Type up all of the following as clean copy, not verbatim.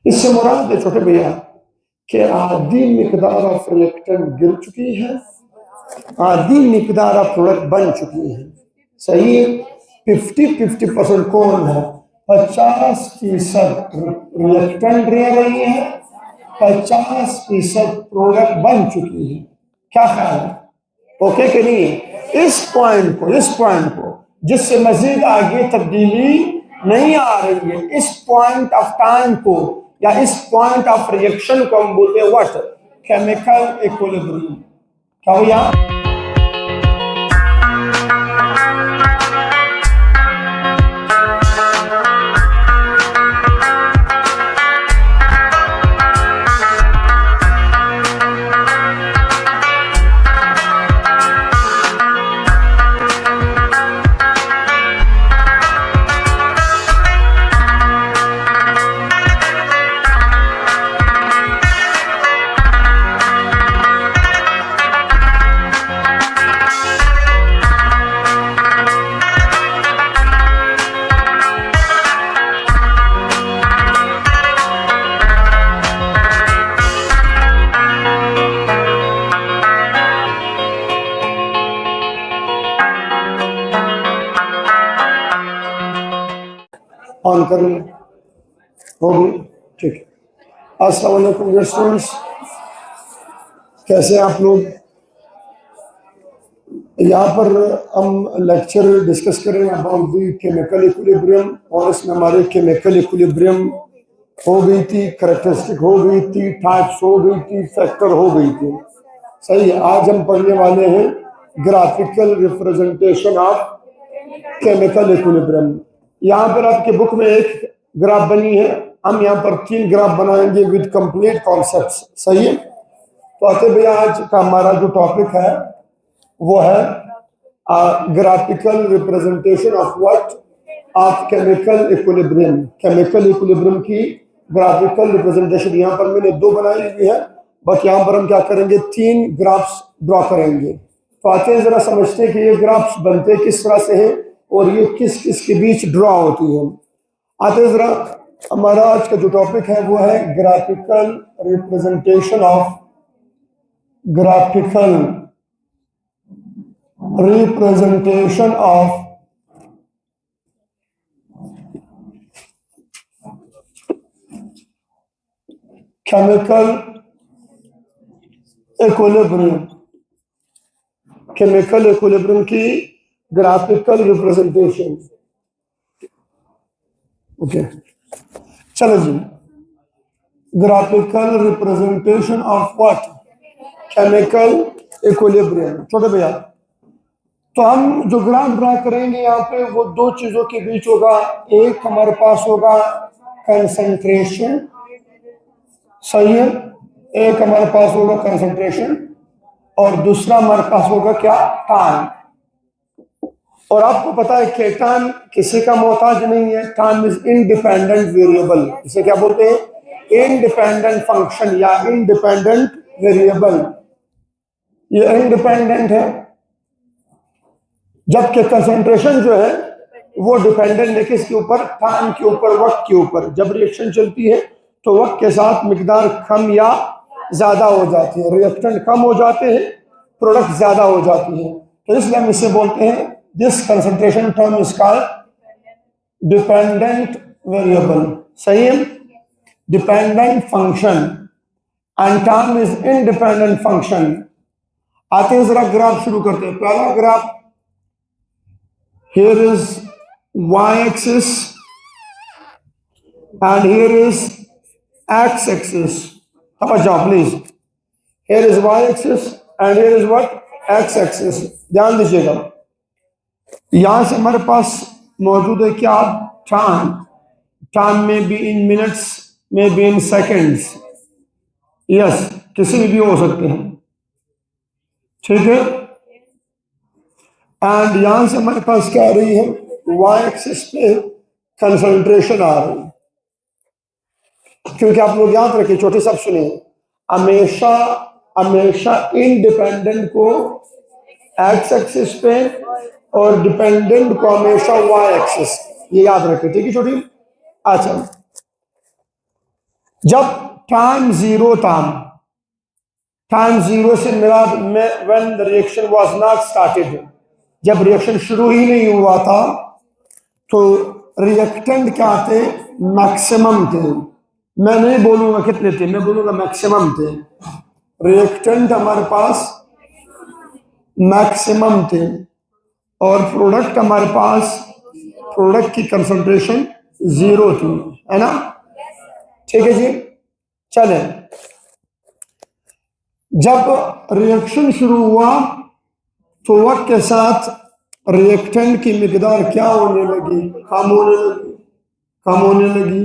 इससे मुराद है छोटे भैया कि आधी मिकदार ऑफ रिएक्टेंट गिर चुकी है, आधी मिकदार ऑफ प्रोडक्ट बन चुकी है। सही है। 50-50% कौन है? 50% रिएक्टेंट रह रही है, 50% प्रोडक्ट बन चुकी है। क्या ख्याल है? ओके कि नहीं? इस पॉइंट को जिससे मजीद आगे तब्दीली नहीं आ रही है, इस पॉइंट ऑफ टाइम को या इस पॉइंट ऑफ रिएक्शन को हम बोलते हैं व्हाट? Chemical equilibrium. क्या हो यहाँ? ऑन कर लें, होगी, ठीक है। अस्सलाम वालेकुम स्टूडेंट्स, कैसे आप लोग? यहाँ पर हम लेक्चर डिस्कस करें अबाउट दी केमिकल इक्विलिब्रियम, और इसमें हमारे केमिकल इक्विलिब्रियम हो गई थी, करेक्टरिस्टिक हो गई थी, टाइप्स हो गई थी, फैक्टर हो गई थी। सही है। आज हम पढ़ने वाले हैं graphical representation of chemical equilibrium. यहाँ पर आपके बुक में एक ग्राफ बनी है, हम यहाँ पर 3 ग्राफ बनाएंगे विद कंप्लीट कॉन्सेप्ट्स। सही है। तो आते भैया आज का हमारा जो टॉपिक है वो है graphical representation of what? Of chemical equilibrium. Chemical equilibrium की ग्राफिकल रिप्रेजेंटेशन यहाँ पर मैंने 2 बनाई हुई है, बट यहाँ पर हम क्या करेंगे? 3 ग्राफ्स ड्रॉ करेंगे। तो आते हैं जरा समझते हैं कि ये ग्राफ्स बनते किस तरह से हैं और ये किस किस के बीच ड्रॉ होती है। आते जरा, हमारा आज का जो टॉपिक है वो है graphical representation of chemical equilibrium. Chemical equilibrium की ग्राफिकल रिप्रेजेंटेशन। ओके, चलो जी। Graphical representation of what? Chemical equilibrium. छोटे भैया, तो हम जो ग्राफ ड्रा करेंगे यहाँ पे वो 2 चीजों के बीच होगा। एक हमारे पास होगा कंसंट्रेशन, सही है, एक हमारे पास होगा कंसंट्रेशन, और दूसरा हमारे पास होगा क्या? टाइम। और आपको पता है कि टाइम किसी का मोहताज नहीं है। Time is independent variable. इसे क्या बोलते हैं? इंडिपेंडेंट फंक्शन या इंडिपेंडेंट वेरिएबल। ये इंडिपेंडेंट है, जबकि कंसंट्रेशन जो है वो डिपेंडेंट है किसके ऊपर? टाइम के ऊपर, वक्त के ऊपर। जब रिएक्शन चलती है तो वक्त के साथ मिकदार कम या ज्यादा हो जाती है, रिएक्टेंट कम हो जाते हैं, प्रोडक्ट ज्यादा हो जाती है। तो इसलिए हम इसे बोलते हैं, this concentration term is called dependent variable. सही है। Dependent function and time is independent function. आते हैं जरा ग्राफ शुरू करते हैं। पहला graph, here is y-axis and here is x-axis. समझ जाओ please. here is y-axis and here is what? x-axis. ध्यान दीजिएगा, यहां से हमारे पास मौजूद है क्या? टाइम। टाइम में भी इन मिनट्स, में भी इन सेकेंड्स, यस, किसी में भी हो सकते हैं, ठीक है। एंड यहां से हमारे पास क्या आ रही है? वाई एक्सिस पे कंसंट्रेशन आ रही है। क्योंकि आप लोग याद रखिए, छोटे सब सुनिए, हमेशा हमेशा इंडिपेंडेंट को एक्स एक्सिस पे और डिपेंडेंट को हमेशा वाई एक्सिस, ये याद रखिए, ठीक है छोटी। अच्छा, जब टाइम जीरो था, टाइम जीरो से मेरा when the reaction was not started, जब रिएक्शन शुरू ही नहीं हुआ था तो रिएक्टेंट क्या थे, मैक्सिमम थे। मैं नहीं बोलूंगा कितने थे, मैं बोलूंगा मैक्सिमम थे। रिएक्टेंट हमारे पास मैक्सिमम थे और प्रोडक्ट हमारे पास, प्रोडक्ट की कंसंट्रेशन जीरो थी, है ना? ठीक है जी, चले। जब रिएक्शन शुरू हुआ तो वक्त के साथ रिएक्टेंट की मिकदार क्या होने लगी, कम होने लगी, कम होने लगी।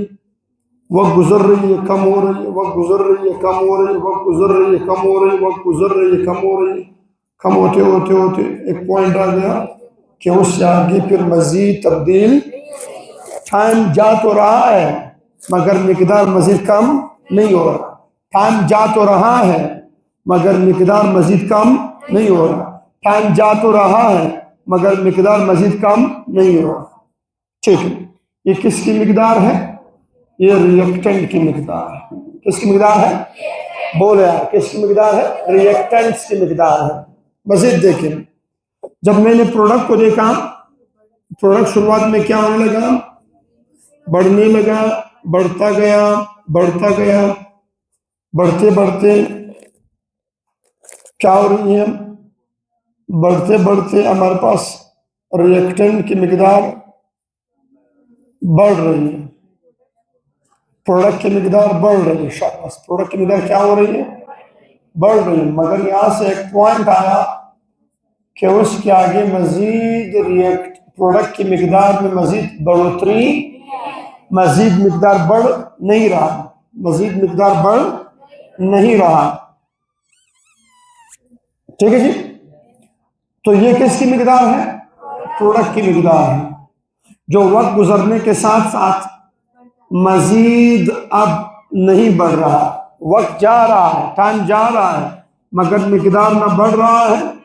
वक्त गुजर रही है, कम हो रही है, वक्त गुजर रही है, कम हो रही है, वक्त गुजर रही है, कम हो रही है, वक्त गुजर रही है, कम हो रही है। कम होते होते होते एक पॉइंट आ गया कि उससे आगे फिर मजीद तब्दील, टाइम जा तो रहा है मगर मिकदार मजीद कम नहीं हो रहा। टाइम जा तो रहा है मगर मिकदार मजीद कम नहीं हो रहा। टाइम जा तो रहा है मगर मिकदार मजीद कम नहीं हो रहा। ठीक है, ये किसकी मिकदार है? ये रिएक्टेंट की मिकदार है। किसकी मिकदार है? बोले यार, किसकी मिकदार है? रिएक्टेंट्स की मिकदार है। मजीद देखें, जब मैंने प्रोडक्ट को देखा, प्रोडक्ट शुरुआत में क्या होने लगा, बढ़ने लगा, बढ़ता गया, बढ़ता गया, बढ़ते बढ़ते क्या हो रही है, बढ़ते बढ़ते हमारे पास रिएक्टेंट की मिकदार बढ़ रही है, प्रोडक्ट की मिकदार बढ़ रही है। शाबाश, प्रोडक्ट की मिकदार क्या हो रही है? बढ़ रही है। मगर यहां से एक पॉइंट आया कि उसके आगे मजीद प्रोडक्ट की मिकदार में मजीद बढ़ोतरी, मजीद मिकदार बढ़ नहीं रहा, मजीद मिकदार बढ़ नहीं रहा। ठीक है जी, तो ये किसकी मिकदार है? प्रोडक्ट की मिकदार है, जो वक्त गुजरने के साथ साथ मजीद अब नहीं बढ़ रहा। वक्त जा रहा है, टाइम जा रहा है, मगर मिकदार ना बढ़ रहा है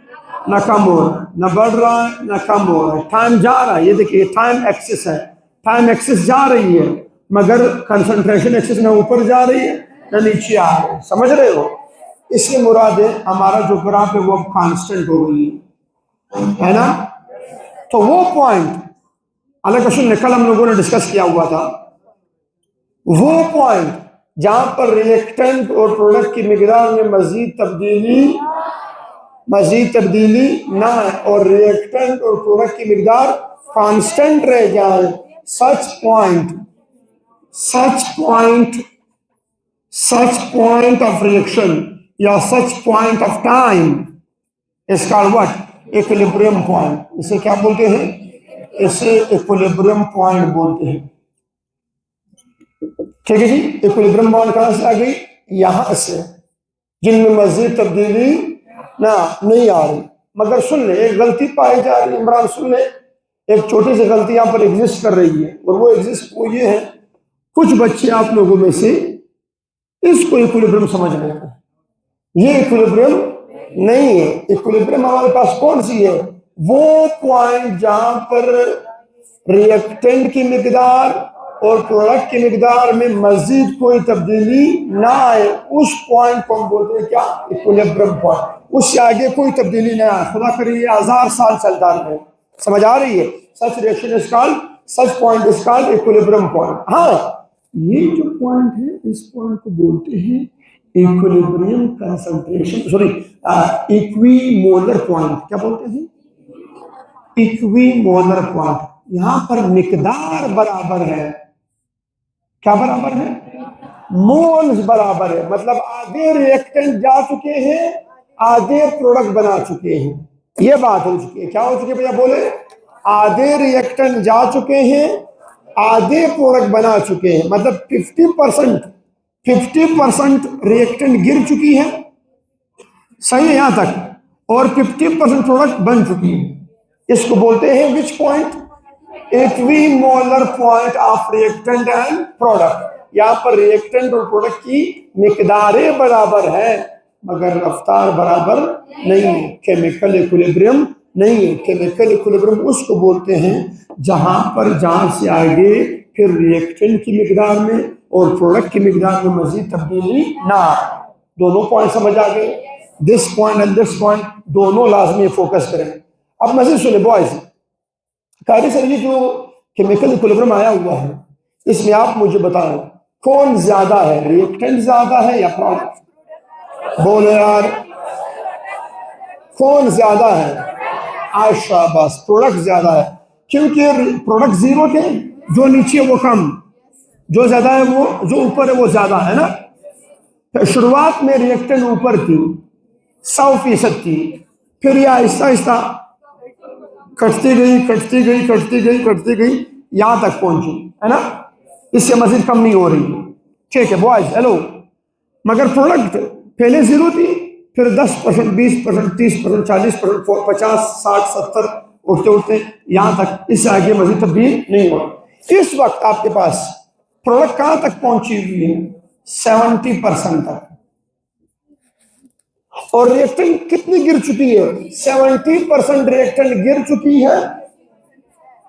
ना कम हो रहा है, ना बढ़ रहा है ना कम हो रहा है। टाइम जा रहा है, ये देखिए टाइम एक्सिस है, टाइम एक्सिस जा रही है मगर कंसंट्रेशन एक्सिस ना ऊपर जा रही है ना नीचे आ रही है। समझ रहे हो? इसकी मुराद है हमारा जो ग्राफ है वो अब कांस्टेंट हो गई है ना? तो वो पॉइंट अलग क्वेश्चन कल हम लोगों ने डिस्कस किया हुआ था, वो पॉइंट जहां पर रिएक्टेंट और प्रोडक्ट की मिकदार में मजीद तब्दीली ना है और रिएक्टेंट और प्रोडक्ट की मिकदार कांस्टेंट रह जाए, सच पॉइंट ऑफ रिएक्शन या such point of time is called what? Equilibrium point. इसे क्या बोलते हैं? इसे इक्विलिब्रियम पॉइंट बोलते हैं। ठीक है जी, इक्विलिब्रियम पॉइंट कहां से आ गई? यहां से, जिनमें मजीद तब्दीली ना नहीं आ रही। मगर सुन ले, एक गलती पाई जा रही है इमरान, सुन ले, एक छोटी सी गलती यहां पर एग्जिस्ट कर रही है और वो ये है, कुछ बच्चे आप लोगों में से इसको इक्विलिब्रियम समझ रहे हैं। ये इक्विलिब्रियम नहीं है। इक्विलिब्रियम हमारे पास कौन सी है? वो पॉइंट जहां पर रिएक्टेंट की मिकदार और प्रोडक्ट की मिकदार में मजीद कोई तब्दीली ना आए, उस पॉइंट को हम बोलते हैं क्या? Equilibrium point. उससे आगे कोई तब्दीली ना आए, खुदा करे ये 1000 साल चलता रहे। समझ आ रही है? Such reaction is called, such point is called equilibrium point. हाँ, ये जो पॉइंट है, इस पॉइंट को बोलते हैं equilibrium concentration, sorry equimolar point. क्या बोलते हैं? Equimolar point. यहां पर मिकदार बराबर है, क्या बराबर है? मोल्स बराबर है। मतलब आधे रिएक्टेंट जा चुके हैं, आधे प्रोडक्ट बना चुके हैं। ये बात हो चुकी है। क्या हो चुकी है भैया? बोले, आधे रिएक्टेंट जा चुके हैं, आधे प्रोडक्ट बना चुके हैं। मतलब 50% रिएक्टेंट गिर चुकी है, सही है यहां तक, और 50% प्रोडक्ट बन चुकी है। इसको बोलते हैं which point? Equimolar point of reactant and product. यहां पर रिएक्टेंट और प्रोडक्ट की मिकदारें बराबर है मगर रफ्तार बराबर नहीं है। केमिकल इक्विलिब्रियम नहीं है। केमिकल इक्विलिब्रियम उसको बोलते हैं जहां से आगे फिर रिएक्टेंट की मिकदार में और प्रोडक्ट की मिकदार में मजीद तब्दीली ना आए। दोनों पॉइंट समझ आ गए? This point and this point दोनों लाजमी फोकस करें। अब मजीद सुने बॉयज, कारी सर ये जो केमिकल इक्विलिब्रियम आया हुआ है, इसमें आप मुझे बताएं कौन ज्यादा है, रिएक्टेंट ज्यादा है या प्रोडक्ट? बोलो यार, कौन ज्यादा है? आशा, बस प्रोडक्ट ज्यादा है, क्योंकि प्रोडक्ट जीरो थे, जो नीचे वो कम, जो ज्यादा है वो, जो ऊपर है वो ज्यादा है ना। तो शुरुआत में रिएक्टेंट ऊपर थी 100% थी, फिर ये आहिस्ता आहिस्ता कटती गई कटती गई कटती गई कटती गई, यहां तक पहुंची है ना। इससे मजीद कम नहीं हो रही, ठीक है बॉयज, हेलो। मगर प्रोडक्ट पहले जीरो थी, फिर 10%, 20%, 30%, 40%, 50, 60, 70 उठते उठते यहां तक, इससे आगे मजीद तब्दील नहीं हो। इस वक्त आपके पास प्रोडक्ट कहां तक पहुंची हुई है? 70% तक। और रिएक्टेंट कितनी गिर चुकी है? 70% रिएक्टेंट गिर चुकी है,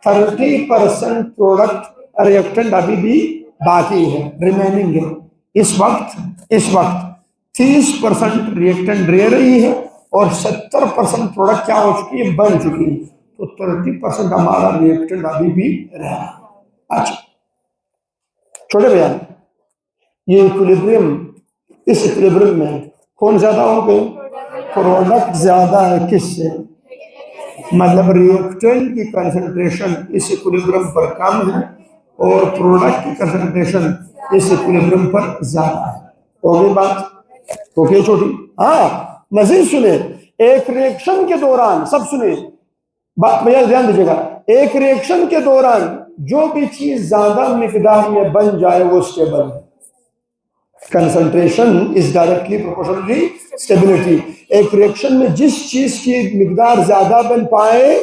30% प्रोडक्ट रिएक्टेंट अभी भी बाकी है, रिमेनिंग है। इस वक्त 30% रिएक्टेंट रह रही है और 70% प्रोडक्ट क्या हो चुकी है? बन चुकी है। तो 30% हमारा रिएक्टेंट अभी भी रह रहा है। अच्छा छोटे भैया, ये इक्विलिब्रियम, इस इक्विलिब्रियम में कौन ज्यादा हो गए? प्रोडक्ट ज्यादा है। किससे? मतलब रिएक्टेंट की कंसंट्रेशन इस इक्विलिब्रियम पर कम है और प्रोडक्ट की कंसंट्रेशन इस इक्विलिब्रियम पर ज्यादा है। हो गई बात? ओके छोटी। हाँ मजीद सुने, एक रिएक्शन के दौरान, सब सुने बात भैया ध्यान दीजिएगा, एक रिएक्शन के दौरान जो भी चीज ज्यादा मिकदार में बन जाए वो स्टेबल है। Concentration is directly proportionally stability. एक रिएक्शन में जिस चीज की मिकदार ज्यादा बन पाए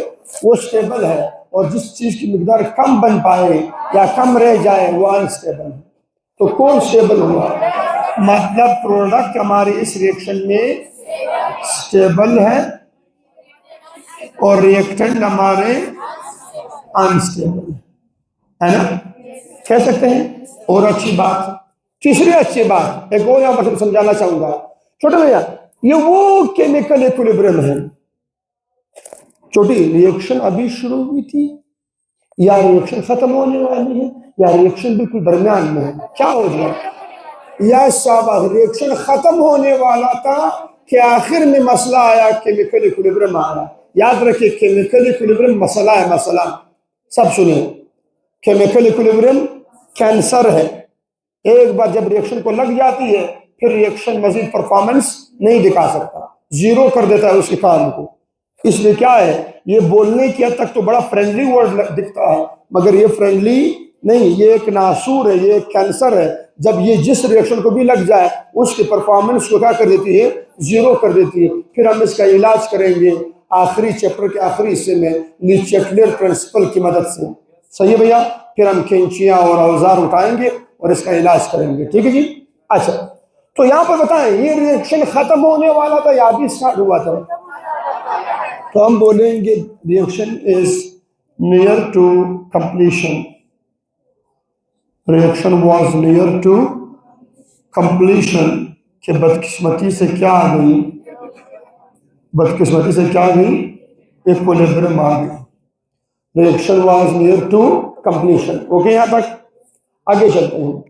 वो स्टेबल है, और जिस चीज की मिकदार कम बन पाए या कम रह जाए वो अनस्टेबल है। तो कौन स्टेबल हुआ? मतलब प्रोडक्ट हमारे इस रिएक्शन में स्टेबल है और रिएक्टेंट हमारे अनस्टेबल है ना, कह सकते हैं। और अच्छी बात, तीसरी अच्छी बात एक और यहां पर समझाना चाहूंगा छोटे भैया, ये वो केमिकल इक्विलिब्रियम है। छोटी, रिएक्शन अभी शुरू हुई थी या रिएक्शन खत्म होने वाली है या रिएक्शन बिल्कुल दरमियान में है? क्या हो जाए? या शाबाश, रिएक्शन खत्म होने वाला था कि आखिर में मसला आया, केमिकल इक्विलिब्रियम आया। याद रखिए केमिकल इक्विलिब्रियम मसला है, मसला। सब सुनिए, केमिकल इक्विलिब्रियम कैंसर है। एक बार जब रिएक्शन को लग जाती है फिर रिएक्शन मजीद परफॉर्मेंस नहीं दिखा सकता, जीरो कर देता है उसके काम को। इसलिए क्या है, ये बोलने की हद तक तो बड़ा फ्रेंडली वर्ड दिखता है, मगर ये फ्रेंडली नहीं, ये एक नासूर है, ये एक कैंसर है। जब ये जिस रिएक्शन को भी लग जाए उसके परफॉर्मेंस को क्या कर देती है? जीरो कर देती है। फिर हम इसका इलाज करेंगे आखिरी चैप्टर के आखिरी हिस्से में ली चैटलर प्रिंसिपल की मदद से। सही है भैया? फिर हम कैंचियां और औजार उठाएंगे और इसका इलाज करेंगे, ठीक है जी। अच्छा, तो यहां पर बताएं ये रिएक्शन खत्म होने वाला था या अभी स्टार्ट हुआ था? तो हम बोलेंगे reaction is near to completion. Reaction was near to completion के बदकिस्मती से क्या आ गई? बदकिस्मती से क्या आ गई? इक्विलिब्रियम आ गई। Reaction was near to completion. Okay, यहां तक आगे चलते हैं।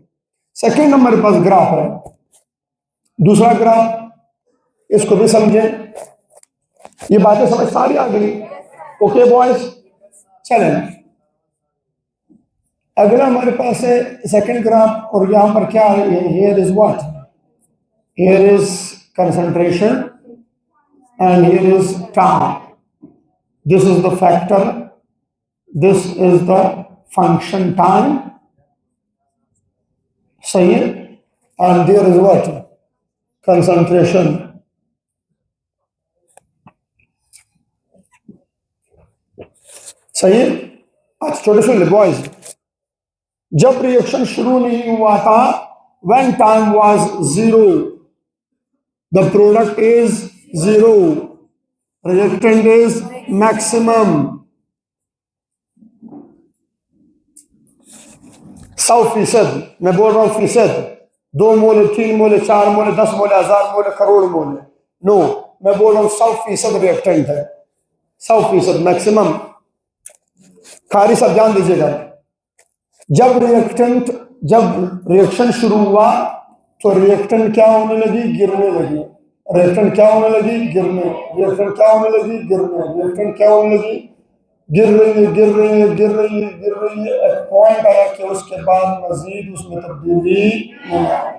सेकेंड नंबर पास ग्राफ है, दूसरा ग्राफ, इसको भी समझें। ये बातें समझ सारी आ गई? ओके बॉयज, चलें अगला हमारे पास है सेकंड ग्राफ। और यहां पर क्या है? Here is what? Here is concentration and here is time. This is the factor, this is the function time. सही है? And there is what? Concentration. सही है? आज छोटे सुन ले बॉयज, जब रिएक्शन शुरू नहीं हुआ था, when time was zero, the product is zero, reactant is maximum. 100%, मैं बोल रहा हूँ फीसद, 2 मोल, 3 मोल, 4 मोल, 10 मोल, 1000 मोल, करोड़ मोल, नो, मैं बोल रहा हूँ 100% रिएक्टेंट है, 100% मैक्सिमम। खारी साहब जान दीजिएगा, जब रिएक्शन शुरू हुआ तो रिएक्टेंट क्या होने लगी, गिरने लगी। रिएक्टेंट क्या होने लगी, गिरने। रिएक्टेंट क्या होने लगी, गिरने। रिएक्टेंट क्या होने लगी, गिर रही है, गिर रही है, गिर रही है, गिर रही है। एक पॉइंट आया कि उसके बाद मजीद उसमें तब्दीली नहीं आई।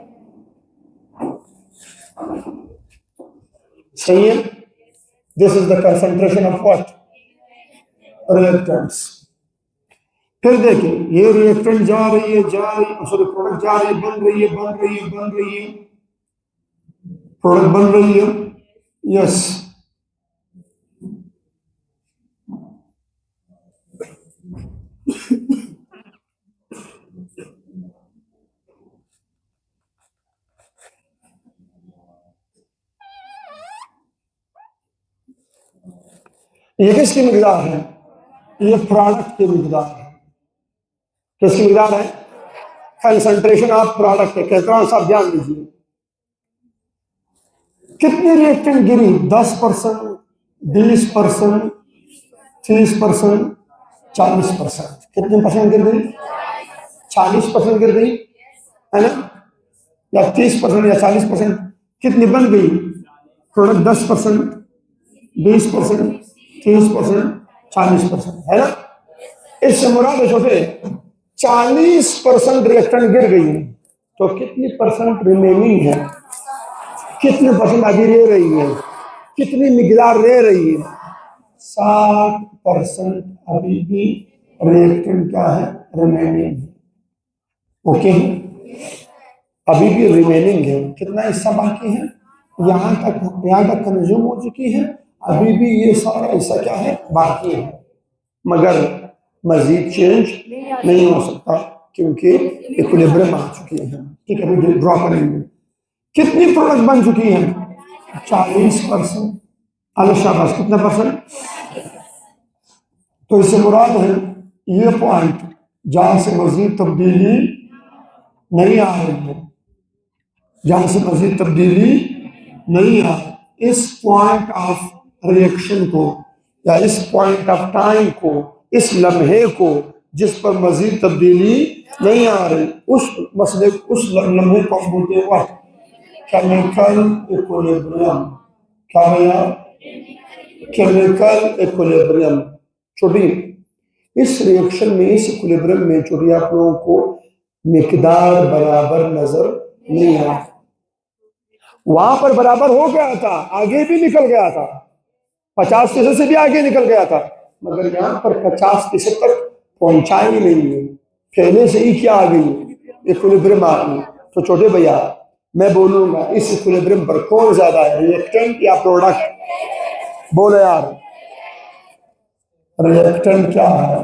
सही है। This is the concentration of what, reactants. फिर देखिए, ये रिएक्टेंट जा रही है, जा रही है, सॉरी प्रोडक्ट जा रही है, बन रही है, बन रही है, बन रही है, प्रोडक्ट बन रही है, यस। ये किसकी मिकदार है, ये प्रोडक्ट की मिकदार है। किसकी मिकदार है, कंसंट्रेशन ऑफ प्रोडक्ट है। कहता हूं सब ध्यान दीजिए, कितनी रिएक्टेंट गिरी, 10%, 20%, 30%, 40%। कितने परसेंट गिर गई, 40% गिर गई, है ना, या 30% या 40%। कितनी बन गई, प्रोडक्ट 10%, 20%, 30%, 40%, है ना। इससे मुराद है छोटे 40% रिएक्टेंट गिर गई है, तो कितनी परसेंट रिमेनिंग है, कितने परसेंट अभी रह रही है, कितनी मिकदार रह रही है, 60% अभी भी रिएक्टेंट क्या है, रिमेनिंग है। ओके, अभी भी रिमेनिंग है। कितना हिस्सा बाकी है, यहाँ तक कंज्यूम हो चुकी है, अभी भी ये सारा हिस्सा क्या है, बाकी है, मगर मजीद चेंज नहीं हो सकता क्योंकि इक्विलिब्रियम आ चुकी है। ठीक है, अभी ड्रॉ करेंगे। कितनी प्रोडक्ट बन चुकी है, 40%। शाबाश, कितना परसेंट, तो इससे मुराद है ये पॉइंट जहां से मजीद तब्दीली नहीं आ रही है, जहां से मजीद तब्दीली नहीं आ रही, इस पॉइंट ऑफ रिएक्शन को या इस पॉइंट ऑफ टाइम को, इस लम्हे को जिस पर मजीद तब्दीली नहीं आ रही, उस मसले, उस लम्हे को बोलते हैं व्हाट, केमिकल इक्विलिब्रियम। क्या भैया, केमिकल इक्विलिब्रियम। छोटी, इस रिएक्शन में, इस इक्विलिब्रियम में छोटी आप लोगों को मिकदार बराबर नजर नहीं आ, वहां पर बराबर हो गया था, आगे भी निकल गया था, 50% से भी आगे निकल गया था, मगर यहाँ पर 50% तक पहुंचा ही नहीं है। पहले से ही क्या आ गई, इक्विलिब्रियम आ गई। तो छोटे भैया मैं बोलूंगा इस इक्विलिब्रियम पर कौन ज्यादा है, रिएक्टेंट या प्रोडक्ट, बोलो यार। रिएक्टेंट क्या है,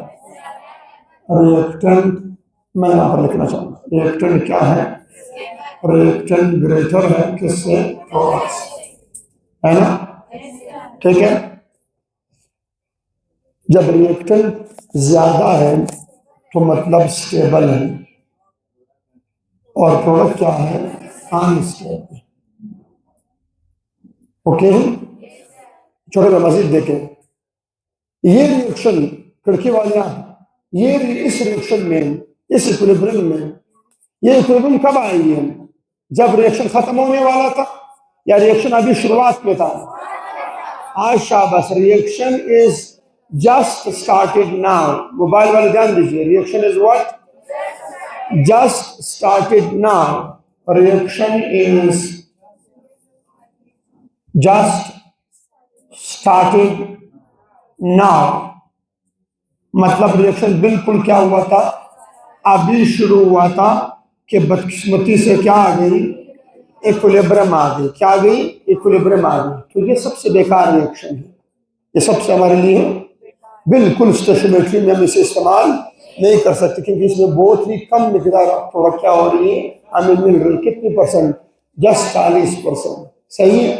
रिएक्टेंट मैं यहां पर लिखना चाहूंगा, रिएक्टेंट क्या है, रिएक्टेंट ग्रेटर है किससे, प्रोडक्ट, है ना। ठीक है, जब रिएक्टेंट ज्यादा है तो मतलब स्टेबल है, और प्रोडक्ट क्या है, अनस्टेबल। ओके, छोटे में मजीद देखें, ये रिएक्शन खिड़की वाले, ये इस रिएक्शन में, इस इक्विलिब्रियम में, ये इक्विलिब्रियम कब आई है, जब रिएक्शन खत्म होने वाला था या रिएक्शन अभी शुरुआत में था। आज शाबाश, reaction is just started now. Mobile वाले ध्यान दीजिए, reaction is what, just started now. Reaction is just started now, मतलब रिएक्शन बिल्कुल क्या हुआ था, अभी शुरू हुआ था कि बदकिस्मती से क्या आ गई, इक्विलिब्रियम आ गई। क्या आ गई, इक्विलिब्रियम आ गई। तो ये सबसे बेकार रिएक्शन है, ये सबसे हमारे लिए बिल्कुल स्टेशनरी में हम इसे इस्तेमाल नहीं कर सकते, क्योंकि इसमें बहुत ही कम मिकदार प्रोडक्ट क्या हो रही है, हमें मिल रही। कितनी परसेंट, जस्ट 40%। सही है।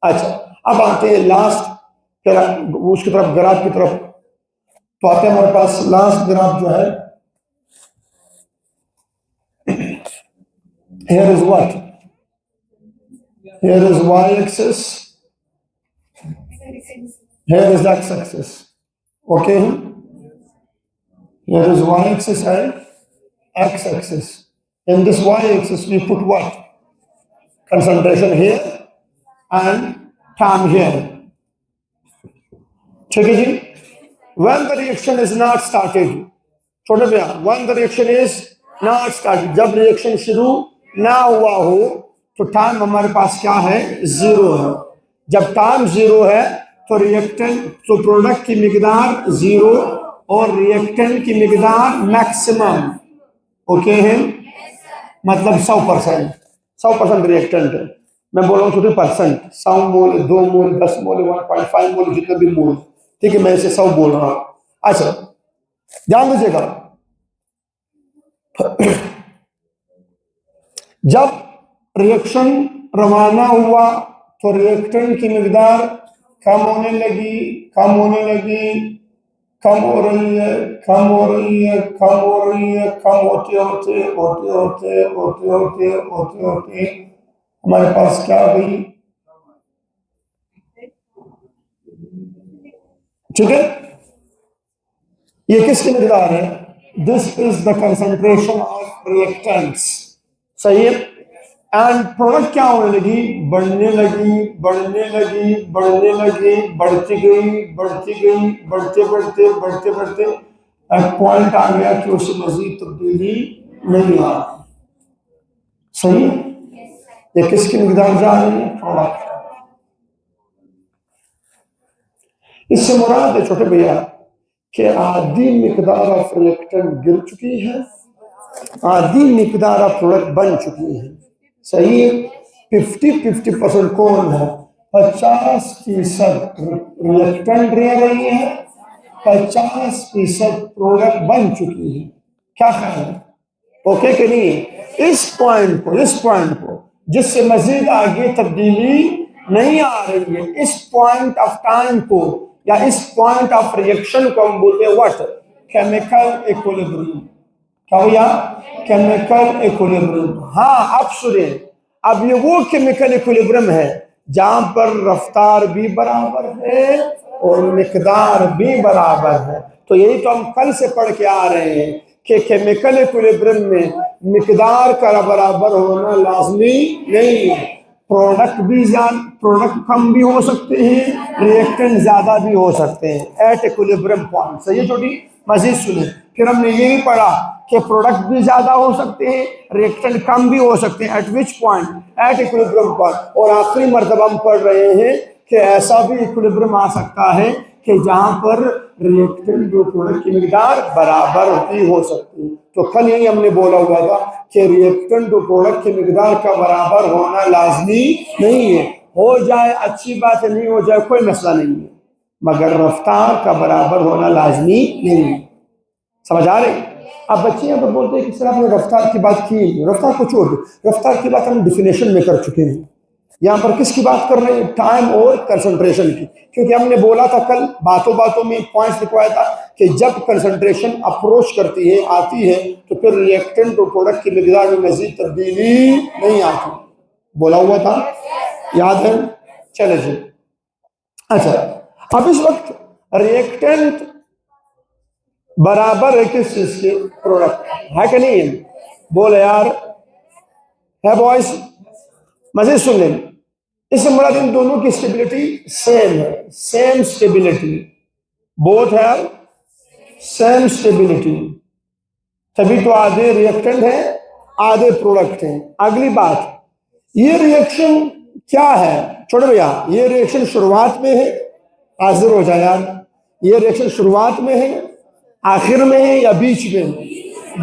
अच्छा, अब आते हैं लास्ट, फिर उसकी तरफ, ग्राफ की तरफ। तो आते हैं हमारे पास लास्ट ग्राफ जो है, here is what? Here is y-axis, here is x-axis. Okay, here is y-axis and x-axis. In this y-axis we put what? Concentration here and time here. ठीक है जी? When the reaction is not started, छोटे भैया, when the reaction is not started, जब reaction शुरू ना हुआ हो तो टाइम हमारे पास क्या है? जीरो है। जब टाइम जीरो है तो रिएक्टेंट, तो प्रोडक्ट की मिकदार जीरो और रिएक्टेंट की मिकदार मैक्सिमम। ओके है, मतलब 100%। 100% रिएक्टेंट है। मैं बोल रहा हूँ छोटे परसेंट, 100 मोल, 2 मोल, 10 मोल, 1.5 मोल, जितने भी मोल, ठीक है, मैं इसे 100 बोल रहा हूँ। अच्छा, ध्यान दीजिएगा, जब रिएक्शन रवाना हुआ तो रिएक्टेंट की मिकदार कम होने लगी, कम होने लगी, कम हो रही है, कम हो रही है, कम हो रही है, कम होते होते होते होते होते होते होते होते हमारे पास क्या आ गई? ठीक है, ये किसकी मिकदार है? This is the concentration of reactants. सही है। एंड प्रोडक्ट क्या होने लगी? बढ़ने लगी, बढ़ने लगी, बढ़ने लगी, बढ़ती गई, बढ़ती गई, बढ़ते बढ़ते बढ़ते बढ़ते एक पॉइंट आ गया कि उससे मजीद तब्दीली नहीं आ। सही है। ये किसकी मिकदार जा रही है? प्रोडक्ट। इससे मुराद है छोटे भैया कि आधी मिकदार ऑफ रिएक्टेंट गिर चुकी है, आधी मिकदार ऑफ प्रोडक्ट बन चुकी है। सही है। 50-50% कौन है? 50% रिएक्टेंट रह रही है, 50% प्रोडक्ट बन चुकी है। क्या ख्याल है? ओके कि नहीं? इस पॉइंट को जिससे मजीद आगे तब्दीली नहीं आ रही है, इस पॉइंट ऑफ टाइम को या इस पॉइंट ऑफ रिएक्शन को हम बोलते हैं व्हाट? Chemical equilibrium. क्या भैया? Chemical equilibrium. हाँ, अब सुनिए, अब ये वो केमिकल इक्विलिब्रियम है जहां पर रफ्तार भी बराबर है और मिकदार भी बराबर है। तो यही तो हम कल से पढ़ के आ रहे हैं कि केमिकल इक्विलिब्रियम में मिकदार का बराबर होना लाजमी नहीं है। प्रोडक्ट कम भी हो सकते हैं, रिएक्टेंट ज्यादा भी हो सकते हैं एट इक्विलिब्रियम पॉइंट। सही है छोटी? मजीद सुने, फिर हमने ये भी पढ़ा कि प्रोडक्ट भी ज्यादा हो सकते हैं, रिएक्टेंट कम भी हो सकते हैं। Eight which point? At equilibrium point. और आखिरी मर्तबा हम पढ़ रहे हैं कि ऐसा भी इक्विलिब्रियम आ सकता है कि जहां पर रिएक्टेंट और प्रोडक्ट की मिकदार बराबर होती हो सकती है। तो कल यही हमने बोला हुआ था कि रिएक्टेंट और प्रोडक्ट की मिकदार का बराबर होना लाजमी नहीं है। हो जाए अच्छी बात है, नहीं हो जाए कोई मसला नहीं है, मगर रफ्तार का बराबर होना लाजमी नहीं है। समझ आ रही? अब बच्चे यहाँ पर बोलते हैं कि सर आपने रफ्तार की बात की, रफ्तार को छोड़ दो, रफ्तार की बात हम डिफिनेशन में कर चुके हैं। यहाँ पर किसकी बात कर रहे हैं? टाइम और कंसंट्रेशन की। क्योंकि हमने बोला था कल, बातों बातों में पॉइंट्स लिखवाया था कि जब कंसंट्रेशन अप्रोच करती है, आती है, तो फिर रिएक्टेंट और प्रोडक्ट की मिकदार में मजीद तब्दीली नहीं आती। बोला हुआ था, याद है? चले जी। अच्छा, अब इस वक्त रिएक्टेंट बराबर है किस चीज के? प्रोडक्ट है कि नहीं? बोले यार, है बॉयज? मजीद सुन लें। इससे मुराद इन दोनों की स्टेबिलिटी सेम है, सेम स्टेबिलिटी, बोथ है सेम स्टेबिलिटी। तभी तो आधे रिएक्टेंट है, आधे प्रोडक्ट हैं। अगली बात, ये रिएक्शन क्या है छोटे भैया? ये रिएक्शन शुरुआत में है, हाजिर हो जाए यार, ये रिएक्शन शुरुआत में है, आखिर में है, या बीच में है?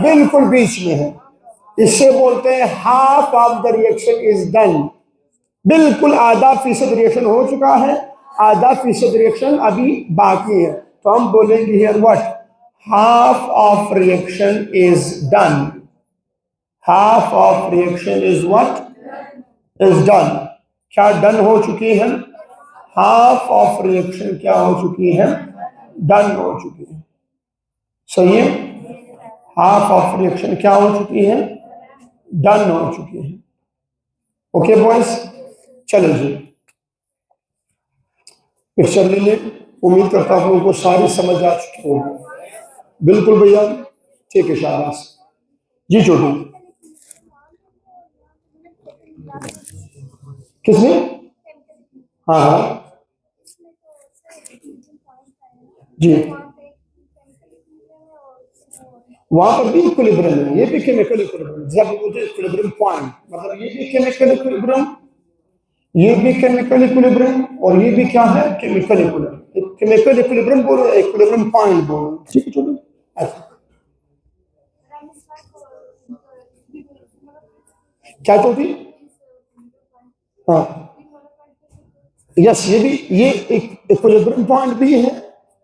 बिल्कुल बीच में है। इससे बोलते हैं half of the reaction is done. बिल्कुल आधा फीसद रिएक्शन हो चुका है, आधा फीसद रिएक्शन अभी बाकी है। तो हम बोलेंगे here what? Half of reaction is done. Half of reaction is what? Is done. क्या डन हो चुकी है? हाफ ऑफ रिएक्शन क्या हो चुकी है? डन हो चुकी है। सही है। हाफ ऑफ रिएक्शन क्या हो चुकी है? डन हो चुकी है। ओके बॉयज, चलो जी पिक्चर ले ले। उम्मीद करता हूं लोगों को सारी समझ आ चुकी होगी। बिल्कुल भैया, ठीक है, शाबाश जी। छोटू किसने? हाँ हाँ जी, वहां पर भी इक्विलिब्रियम है, ये भी केमिकल इक्विलिब्रियम। जब बोलते इक्विलिब्रियम पॉइंट मतलब ये भी केमिकल इक्विलिब्रियम, ये भी केमिकल इक्विलिब्रियम, और ये भी क्या है? Chemical equilibrium. केमिकल इक्विलिब्रियम बोलो, इक्विलिब्रियम पॉइंट बोलो, ठीक है छोटू। क्या छोटी? हाँ यस, ये भी, ये इक्विलिब्रियम पॉइंट भी है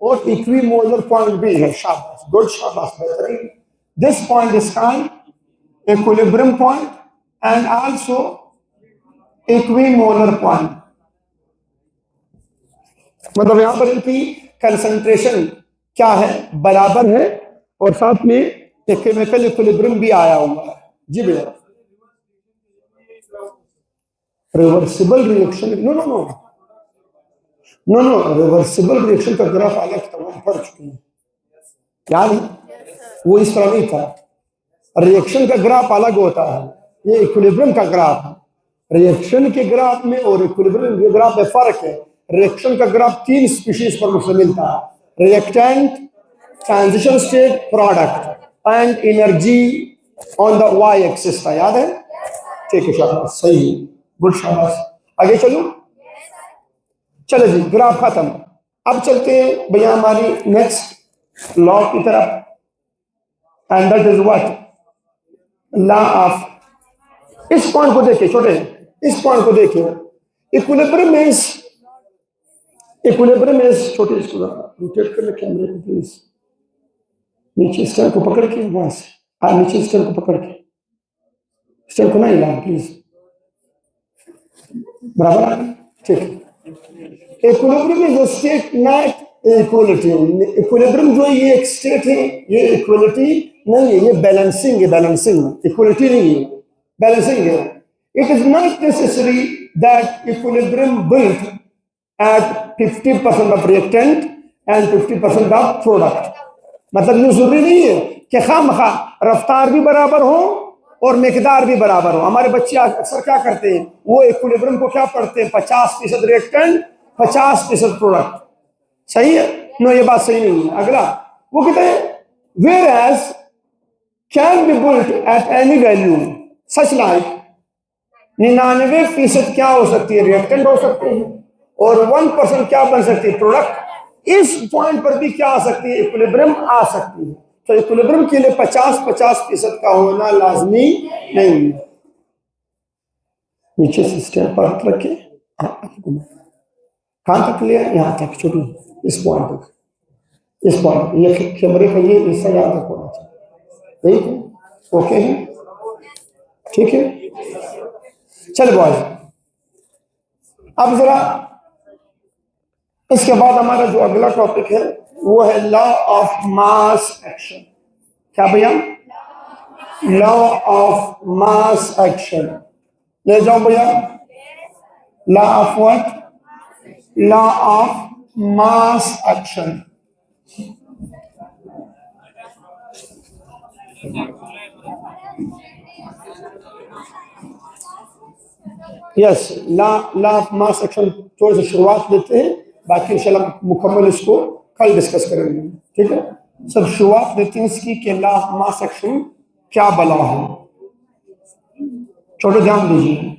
और इक्विमोलर पॉइंट भी है। शाबाश, गुड, शाबाश, बेहतरीन। This point is called equilibrium point and also equimolar point. मतलब यहां पर इनकी कंसंट्रेशन क्या है? बराबर है, और साथ में एक केमिकल इक्विलिब्रियम भी आया हुआ है। जी भैया, reversible reaction, no no no no no, reversible reaction का ग्राफ अलग था, वो पढ़ चुके हैं, याद है? वो इस तरह नहीं था। रिएक्शन का ग्राफ अलग होता है, ये इक्विलिब्रियम का ग्राफ है। रिएक्शन के ग्राफ में और इक्विलिब्रियम के ग्राफ में फर्क है। रिएक्शन का ग्राफ 3 स्पीशीज पर मुझसे मिलता है: reactant, transition state, product and energy on the Y axis था, याद है? ठीक है, शाबाश, सही, गुड, शाबाश। आगे चलो, चलो जी, ग्राफ खत्म। अब चलते हैं भैया हमारी नेक्स्ट लॉ की तरफ, and that is what? Law of, इस पॉइंट को देखिए छोटे, इस पॉइंट को देखिए। इक्विलिब्रियम इज, इक्विलिब्रियम इज, छोटे इसको रोटेट कर ले कैमरे को प्लीज, नीचे स्टैंड को पकड़ के, वहां से नीचे स्टैंड को पकड़ के, स्टैंड को नहीं हिलाना प्लीज, बराबर, ठीक है। Equilibrium is a state not equality. Equilibrium जो है ये एक स्टेट है, ये इक्वलिटी नहीं है, ये बैलेंसिंग है, बैलेंसिंग, इक्वलिटी नहीं है, बैलेंसिंग है। It is not necessary that equilibrium built at 50% of reactant and 50% of product. मतलब ये जरूरी नहीं है कि खामखा रफ्तार भी बराबर हो और मिकदार भी बराबर हो। हमारे बच्चे अक्सर क्या करते हैं, वो इक्विलिब्रियम को क्या पढ़ते हैं? 50% रिएक्टेंट, 50% प्रोडक्ट। सही है? नो, ये बात सही नहीं है। अगला वो कहते हैं whereas can be built at any value such like 99% क्या हो सकती है? रिएक्टेंट हो सकते हैं, और 1% क्या बन सकती है? प्रोडक्ट। इस पॉइंट पर भी क्या आ सकती है? इक्विलिब्रियम आ सकती है। तो इक्विलिब्रियम के लिए 50-50% का होना लाजमी नहीं है। नीचे से स्टेप पर हाथ रखे, कहां तक लिया? यहां तक, छोटी, इस पॉइंट तक, इस पॉइंट, ये कैमरे का ये हिस्सा यहां तक होना चाहिए। ठीक है, ओके है, ठीक है। चल बॉयज, अब जरा इसके बाद हमारा जो अगला टॉपिक है वो है लॉ ऑफ मास एक्शन। क्या भैया? Law of mass action. ले जाओ भैया, law of what? Law of mass action. Yes, law of mass action थोड़ी सी शुरुआत देते हैं, बाकी इंशाल्लाह मुकम्मल इसको कल डिस्कस करेंगे। ठीक है, सब शुरुआत देते हैं इसकी कि लॉ ऑफ मास एक्शन क्या बला है। छोटे ध्यान दीजिए,